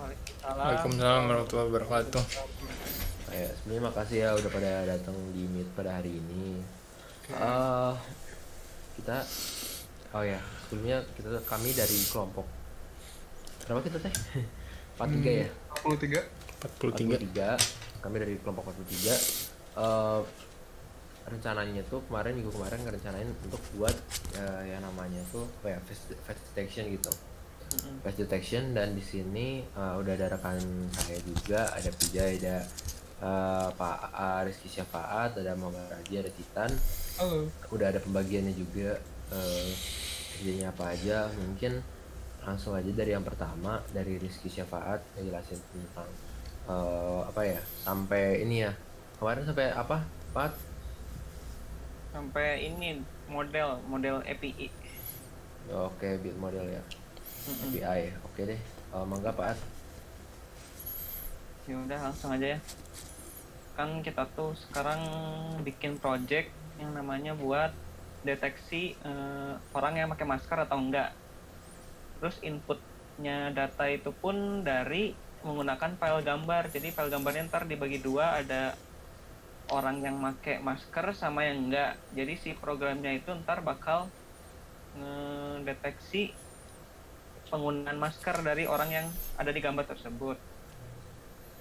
Waalaikumsalam Waalaikumsalam warahmatullahi warahmatullahi wabarakatuh. wabarakatuh. Ya, sebenarnya makasih ya udah pada datang di Meet pada hari ini. Oke. eh kita oh ya, sebelumnya kami dari kelompok berapa kita teh? 43 ya? 43. 43. 43. Kami dari kelompok 43. eh Rencananya tuh minggu kemarin ngerencanain untuk buat yang namanya tuh apa ya, face detection gitu. Face detection, dan di sini udah ada rekan saya juga, ada Pijay, ada Pak Rizky Syafaat, ada Muhammad Raji, ada Titan. Halo. Udah ada pembagiannya juga, kerjanya apa aja. Mungkin langsung aja dari yang pertama, dari Rizky Syafaat ngejelasin tentang apa ya, sampai ini ya, kemarin sampai apa Pak? Sampai ini model API. Oke, build model ya, API. Oke deh, mangga Pak. Ya udah langsung aja ya. Kan kita tuh sekarang bikin project yang namanya buat deteksi orang yang pakai masker atau enggak. Terus inputnya data itu pun dari menggunakan file gambar. Jadi file gambarnya ntar dibagi dua, ada orang yang pakai masker sama yang enggak. Jadi si programnya itu ntar bakal ngedeteksi penggunaan masker dari orang yang ada di gambar tersebut.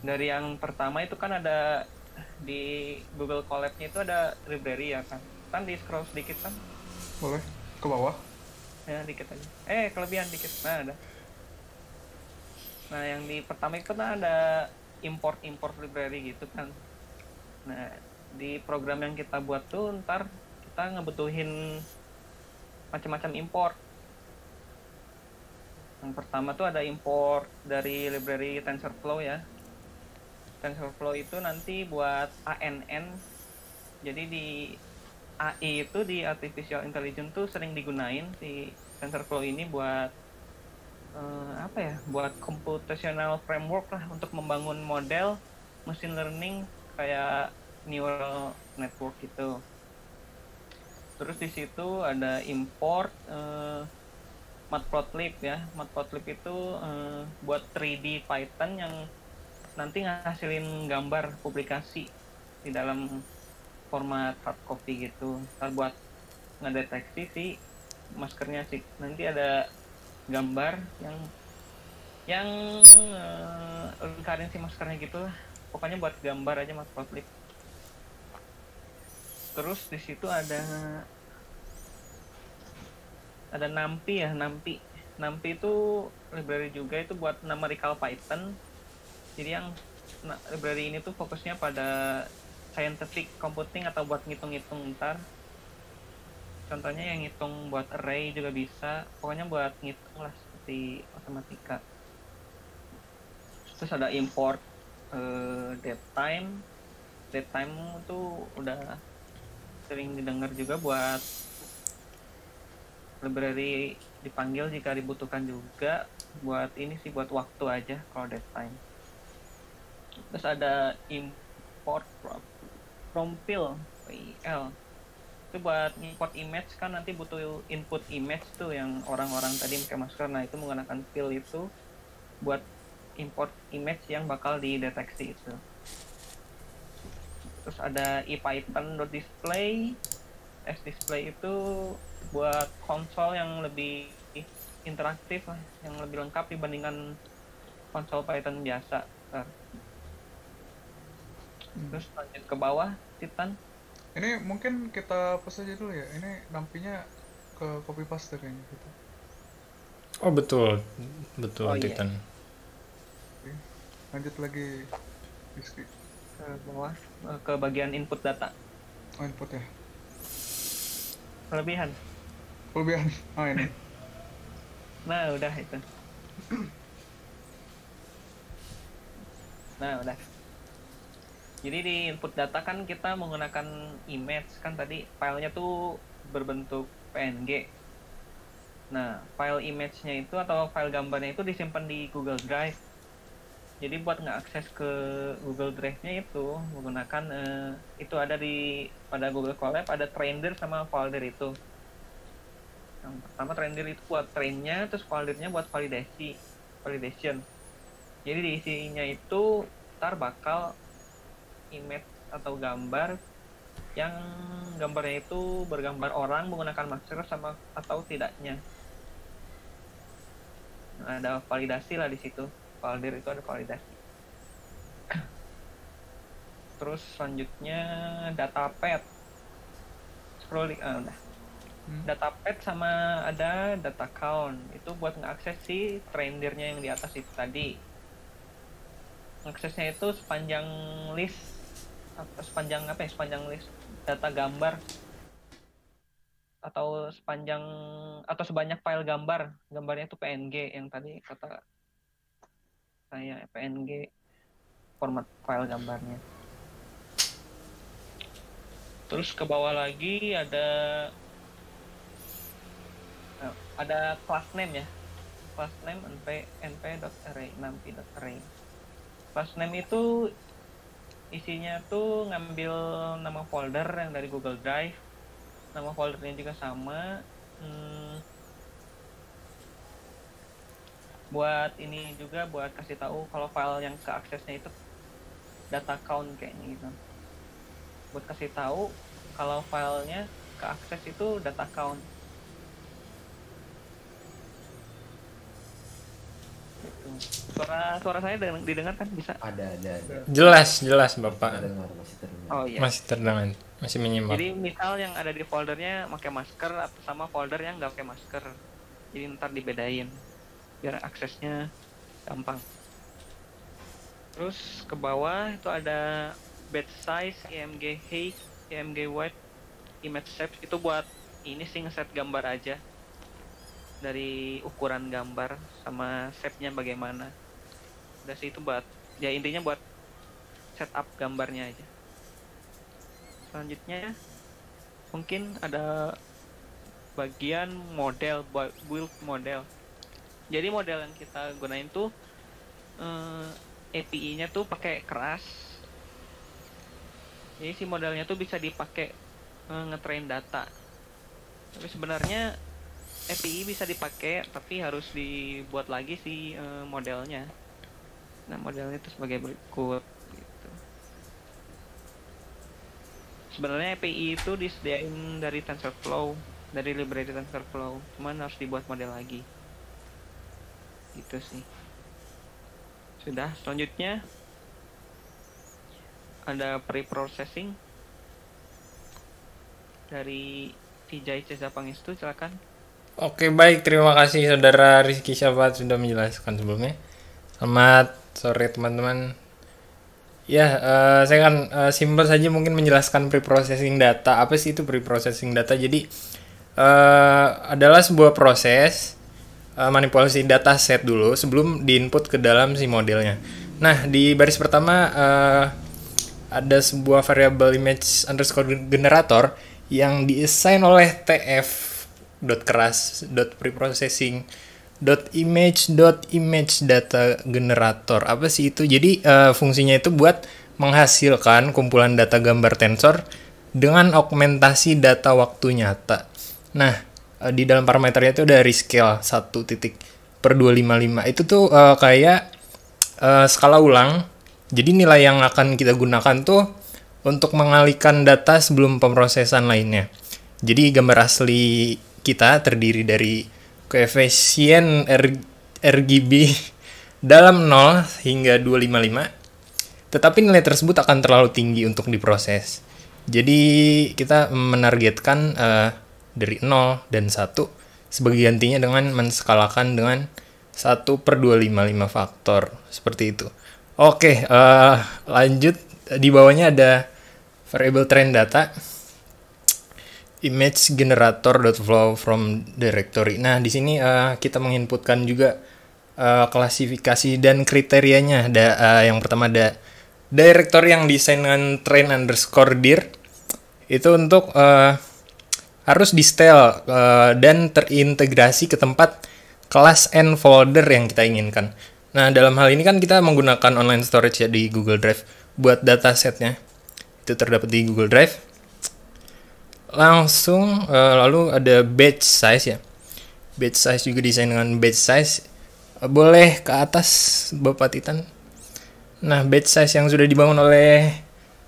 Dari yang pertama itu kan ada di Google Colab-nya itu ada library ya kan. Kan di scroll sedikit kan. Boleh ke bawah. Ya dikit aja. Kelebihan dikit. Nah ada. Nah yang di pertama itu kan ada import library gitu kan. Nah di program yang kita buat tuh ntar kita ngebutuhin macam-macam import. Yang pertama tuh ada import dari library TensorFlow ya. TensorFlow itu nanti buat ANN. Jadi di AI itu, di Artificial Intelligence tuh sering digunain si TensorFlow ini buat buat computational framework lah untuk membangun model machine learning kayak neural network gitu. Terus di situ ada import Matplotlib ya. Matplotlib itu buat 3D Python yang nanti ngasilin gambar publikasi di dalam format hard copy gitu. Ntar buat ngedeteksi si maskernya sih. Nanti ada gambar yang lingkarin si maskernya gitu lah. Pokoknya buat gambar aja Matplotlib. Terus di situ ada NumPy ya, NumPy. NumPy itu library juga, itu buat numerical Python. Jadi yang library ini tuh fokusnya pada scientific computing atau buat ngitung-ngitung ntar. Contohnya yang ngitung buat array juga bisa. Pokoknya buat ngitung lah seperti matematika. Terus ada import datetime. Datetime tuh udah sering didengar juga buat library dipanggil jika dibutuhkan juga. Buat ini sih buat waktu aja kalau datetime. Terus ada import from PIL, itu buat import image kan, nanti butuh input image tuh yang orang-orang tadi pakai masker. Nah itu menggunakan PIL itu buat import image yang bakal dideteksi itu. Terus ada ipython.display. Display itu buat konsol yang lebih interaktif lah, yang lebih lengkap dibandingkan konsol Python biasa. Terus lanjut ke bawah, Titan. Ini mungkin kita pas aja dulu ya. Ini nampinya ke copy paste kayaknya gitu. Oh betul, betul Oh, iya. Titan. Oke. Lanjut lagi Rizky. Ke bawah, ke bagian input data. Oh, input ya. Kelebihan. Kelebihan. Oh ini. Nah udah itu. Nah udah. Jadi di input data kan kita menggunakan image kan, tadi filenya tuh berbentuk PNG. Nah, file image-nya itu atau file gambarnya itu disimpan di Google Drive. Jadi buat ngeakses ke Google Drive-nya itu menggunakan itu ada pada Google Colab ada trainer sama folder itu. Yang pertama trainer itu buat trainnya, terus foldernya buat validation. Jadi di isinya itu ntar bakal image atau gambar yang gambarnya itu bergambar orang menggunakan masker sama atau tidaknya. Nah, ada validasi lah di situ. Validir itu ada validasi. Terus selanjutnya datapad. Scrolling udah. Datapad sama ada data count. Itu buat ngakses si rendernya yang di atas itu tadi. Aksesnya itu sepanjang list sepanjang list data gambar atau sebanyak file gambarnya itu PNG yang tadi kata saya PNG format file gambarnya. Terus ke bawah lagi ada class name ya, class name np.array numpy.array. Class name itu isinya tuh ngambil nama folder yang dari Google Drive, nama foldernya juga sama. Buat ini juga buat kasih tahu kalau file yang keaksesnya itu data count kayaknya gitu. Buat kasih tahu kalau filenya keakses itu data count. Suara saya didengar kan bisa? Ada. Jelas Bapak. Terdengar, masih terdengar. Oh iya. Masih terdengar, masih menyimak. Jadi misal yang ada di foldernya pakai masker atau sama folder yang nggak pakai masker. Jadi ntar dibedain biar aksesnya gampang. Terus ke bawah itu ada batch size, img height, img width, image shape. Itu buat ini sih ngeset gambar aja. Dari ukuran gambar sama shape-nya bagaimana. Udah sih itu buat ya intinya buat setup gambarnya aja. Selanjutnya mungkin ada bagian model, build model. Jadi model yang kita gunain tuh API-nya tuh pakai keras. Jadi si modelnya tuh bisa dipakai ngetrain data. Tapi sebenarnya API bisa dipakai, tapi harus dibuat lagi si modelnya. Nah, modelnya itu sebagai berikut gitu. Sebenarnya API itu disediain dari TensorFlow, dari library TensorFlow, cuman harus dibuat model lagi. Gitu sih. Sudah, selanjutnya ada pre-processing dari Vijay Cezapangestu, silakan. Oke, baik, terima kasih Saudara Rizky Syafaat sudah menjelaskan sebelumnya. Selamat sore teman-teman. Ya, saya kan simpel saja mungkin menjelaskan pre-processing data. Apa sih itu pre-processing data? Jadi adalah sebuah proses manipulasi data set dulu sebelum diinput ke dalam si modelnya. Nah, di baris pertama ada sebuah variable image underscore generator yang diassign oleh tf.keras.preprocessing.image data generator. Apa sih itu? Jadi fungsinya itu buat menghasilkan kumpulan data gambar tensor dengan augmentasi data waktu nyata. Nah, di dalam parameternya itu ada rescale 1.255. Itu tuh kayak skala ulang. Jadi nilai yang akan kita gunakan tuh untuk mengalihkan data sebelum pemrosesan lainnya. Jadi gambar asli kita terdiri dari koefisien RGB dalam 0 hingga 255. Tetapi nilai tersebut akan terlalu tinggi untuk diproses. Jadi kita menargetkan dari 0 dan 1 sebagai gantinya dengan menskalakan dengan 1/255 faktor. Seperti itu. Oke, lanjut. Di bawahnya ada variable train data image generator.flow from directory. Nah, di sini kita menginputkan juga klasifikasi dan kriterianya. Ada yang pertama ada directory yang desain dengan train_dir. Itu untuk harus di style dan terintegrasi ke tempat kelas N folder yang kita inginkan. Nah, dalam hal ini kan kita menggunakan online storage ya di Google Drive buat datasetnya. Itu terdapat di Google Drive. Langsung lalu ada batch size ya. Batch size juga desain dengan batch size Boleh ke atas Bapak Titan. Nah, batch size yang sudah dibangun oleh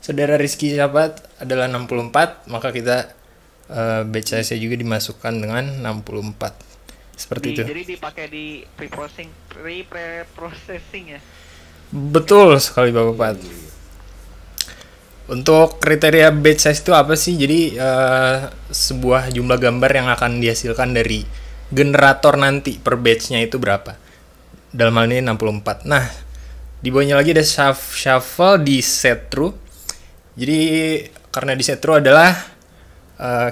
Saudara Rizky Syafaat adalah 64, maka kita batch size-nya juga dimasukkan dengan 64. Seperti itu. Jadi dipakai di pre-processing ya. Betul sekali Bapak. Untuk kriteria batch size itu apa sih? Jadi sebuah jumlah gambar yang akan dihasilkan dari generator nanti per batch-nya itu berapa? Dalam hal ini 64. Nah, di bawahnya lagi ada shuffle di set through. Jadi karena di set through adalah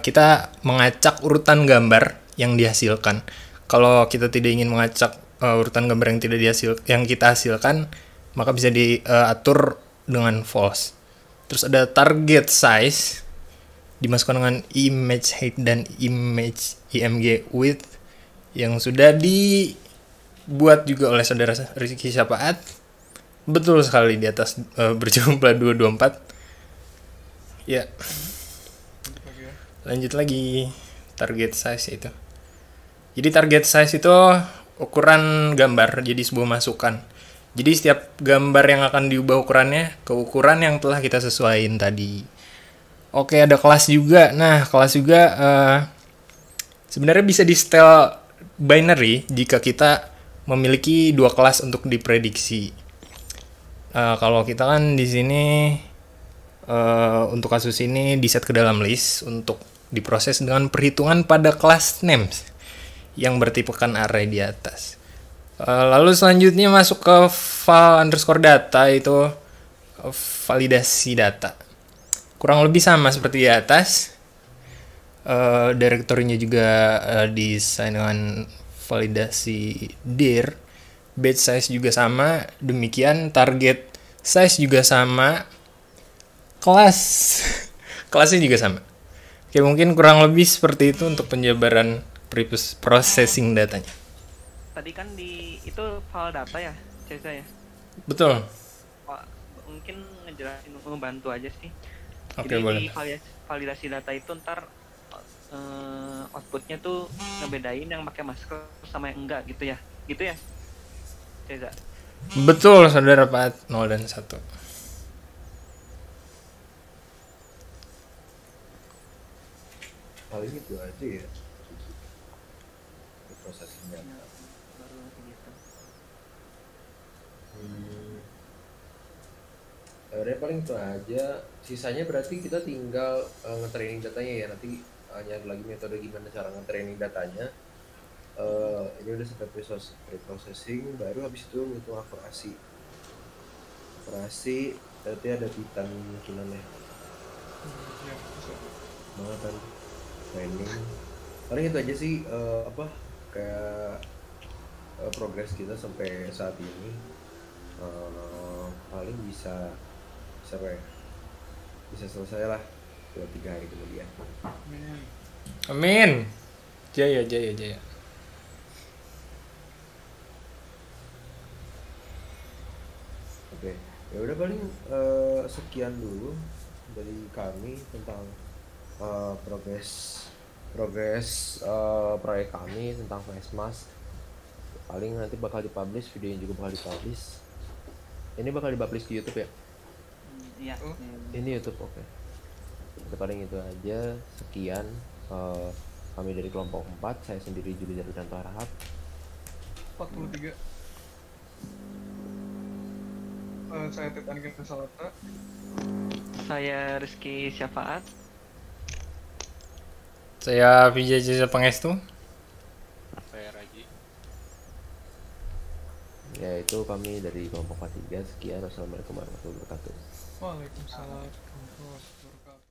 kita mengacak urutan gambar yang dihasilkan. Kalau kita tidak ingin mengacak urutan gambar yang kita hasilkan, maka bisa diatur dengan false. Terus ada target size dimasukkan dengan image height dan image img width yang sudah dibuat juga oleh Saudara Rizky Syafaat. Betul sekali di atas berjumlah 224. Ya. Lanjut lagi target size itu. Jadi target size itu ukuran gambar, jadi sebuah masukan. Jadi setiap gambar yang akan diubah ukurannya ke ukuran yang telah kita sesuaiin tadi. Oke, ada kelas juga. Nah, kelas juga sebenarnya bisa di setel binary jika kita memiliki dua kelas untuk diprediksi. Kalau kita kan di sini untuk kasus ini di set ke dalam list untuk diproses dengan perhitungan pada kelas names yang bertipekan array di atas. Lalu selanjutnya masuk ke file underscore data, itu validasi data. Kurang lebih sama seperti di atas. Direktorinya juga desain dengan validasi dir. Batch size juga sama. Demikian target size juga sama. Kelasnya juga sama. Oke, mungkin kurang lebih seperti itu untuk penjabaran processing datanya. Tadi kan itu file data ya, Ceza ya? Betul. Wah, mungkin ngejelasin, membantu aja sih. Oke, jadi boleh. di validasi data itu ntar outputnya tuh ngebedain yang pakai masker sama yang enggak gitu ya? Gitu ya, Ceza? Betul, Saudara Pak 0 dan 1. Paling itu aja ya prosesnya. Baru gitu. Udah paling itu aja. Sisanya berarti kita tinggal nge-training datanya ya. Nanti nyari lagi metode gimana cara nge-training datanya. Ini udah sampai pre-processing, baru habis itu ngitung akurasi. Berarti ada Titan mungkinannya. Ya, bisa. Banget kan training. Paling itu aja sih kayak progres kita sampai saat ini. Paling bisa selesai lah 2-3 hari kemudian. Amin. Jaya. Oke, ya udah paling sekian dulu dari kami tentang progres proyek kami tentang Facemask. Paling nanti bakal dipublish, videonya juga bakal dipublish. Ini bakal dipublish di YouTube ya? Iya. Ini YouTube, oke. Udah paling itu aja. Sekian kami dari kelompok 4. Saya sendiri Juli Darwidanto Harahap. 43. Saya Titan Genta Salata. Saya Rizky Syafaat. Saya Vijay Jasa Pangestu. Saya Raji. Ya, itu kami dari kelompok 43. Sekian, wassalamualaikum warahmatullahi wabarakatuh. Waalaikumsalam warahmatullahi wabarakatuh.